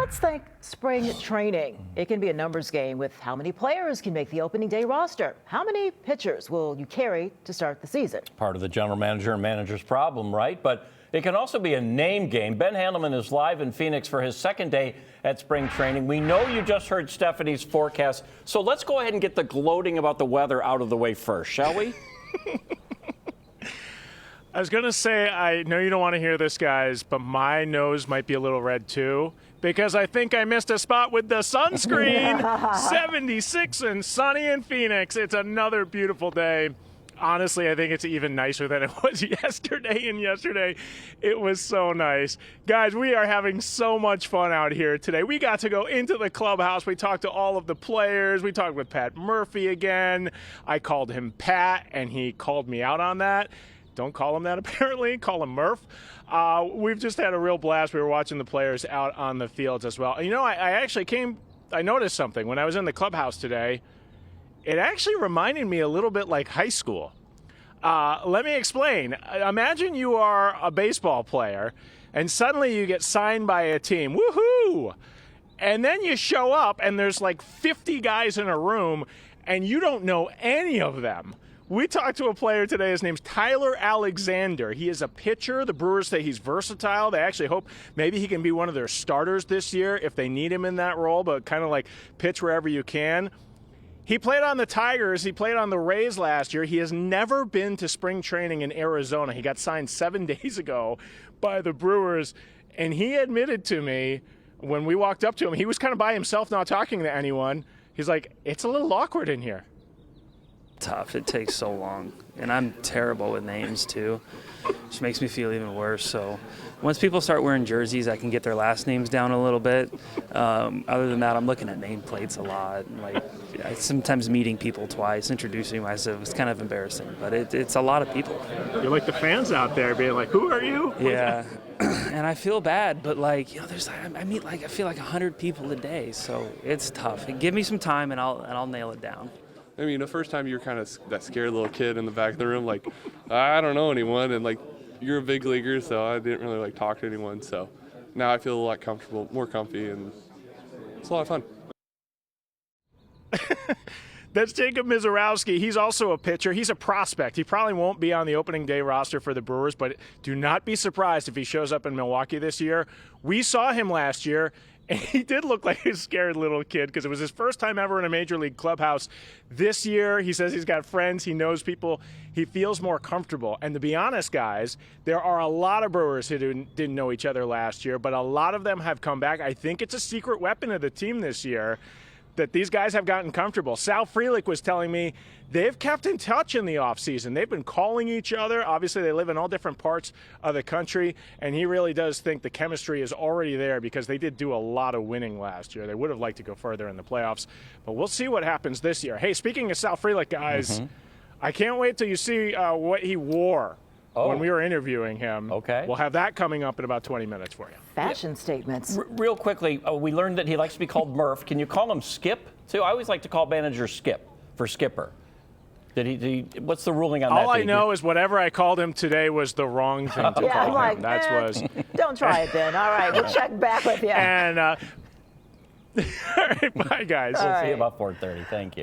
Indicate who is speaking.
Speaker 1: Let's think spring training. It can be a numbers game with how many players can make the opening day roster. How many pitchers will you carry to start the season?
Speaker 2: Part of the general manager and manager's problem, right? But it can also be a name game. Ben Handelman is live in Phoenix for his second day at spring training. We know you just heard Stephanie's forecast, so let's go ahead and get the gloating about the weather out of the way first, shall we?
Speaker 3: I was going to say, I know you don't want to hear this, guys, but my nose might be a little red, too, because I think I missed a spot with the sunscreen. 76 and sunny in Phoenix. It's another beautiful day. Honestly, I think it's even nicer than it was yesterday, and yesterday it was so nice. Guys, we are having so much fun out here today. We got to go into the clubhouse. We talked to all of the players. We talked with Pat Murphy again. I called him Pat, and he called me out on that. Don't call him that, apparently. Call him Murph. We've just had a real blast. We were watching the players out on the fields as well. You know, I noticed something when I was in the clubhouse today. It actually reminded me a little bit like high school. Let me explain. Imagine you are a baseball player, and suddenly you get signed by a team. Woohoo! And then you show up, and there's like 50 guys in a room, and you don't know any of them. We talked to a player today. His name's Tyler Alexander. He is a pitcher. The Brewers say he's versatile. They actually hope maybe he can be one of their starters this year if they need him in that role, but kind of like pitch wherever you can. He played on the Tigers. He played on the Rays last year. He has never been to spring training in Arizona. He got signed 7 days ago by the Brewers, and he admitted to me when we walked up to him, he was kind of by himself, not talking to anyone. He's like, it's a little awkward in here.
Speaker 4: Tough. It takes so long, and I'm terrible with names too, which makes me feel even worse. So once people start wearing jerseys, I can get their last names down a little bit. Other than that, I'm looking at nameplates a lot. Like, I sometimes meeting people twice, introducing myself. It's kind of embarrassing, but it's a lot of people.
Speaker 3: You're like the fans out there being like, who are you?
Speaker 4: Yeah. And I feel bad, but like, you know, I meet like, I feel like 100 people a day, so it's tough. Give me some time and I'll nail it down.
Speaker 5: I mean, the first time you were kind of that scared little kid in the back of the room, like, I don't know anyone, and like, you're a big leaguer, so I didn't really like talk to anyone. So now I feel a lot comfortable, more comfy, and it's a lot of fun.
Speaker 3: That's Jacob Misiorowski. He's also a pitcher. He's a prospect. He probably won't be on the opening day roster for the Brewers, but do not be surprised if he shows up in Milwaukee this year. We saw him last year, and he did look like a scared little kid because it was his first time ever in a major league clubhouse. This year, he says he's got friends, he knows people, he feels more comfortable. And to be honest, guys, there are a lot of Brewers who didn't know each other last year, but a lot of them have come back. I think it's a secret weapon of the team this year that these guys have gotten comfortable. Sal Frelick was telling me they've kept in touch in the offseason. They've been calling each other. Obviously, they live in all different parts of the country, and he really does think the chemistry is already there because they did do a lot of winning last year. They would have liked to go further in the playoffs, but we'll see what happens this year. Hey, speaking of Sal Frelick, guys, I can't wait till you see what he wore when we were interviewing him.
Speaker 2: Okay.
Speaker 3: We'll have that coming up in about 20 minutes for you.
Speaker 1: Fashion statements.
Speaker 2: Real quickly, we learned that he likes to be called Murph. Can you call him Skip, too? I always like to call manager Skip for Skipper. Did he what's the ruling on that?
Speaker 3: All I know is whatever I called him today was the wrong thing to
Speaker 1: Yeah, I'm
Speaker 3: call
Speaker 1: like,
Speaker 3: him. That was.
Speaker 1: don't try it then. All right, we'll check back with you.
Speaker 3: And all right, bye, guys.
Speaker 2: We'll see you about 4:30. Thank you.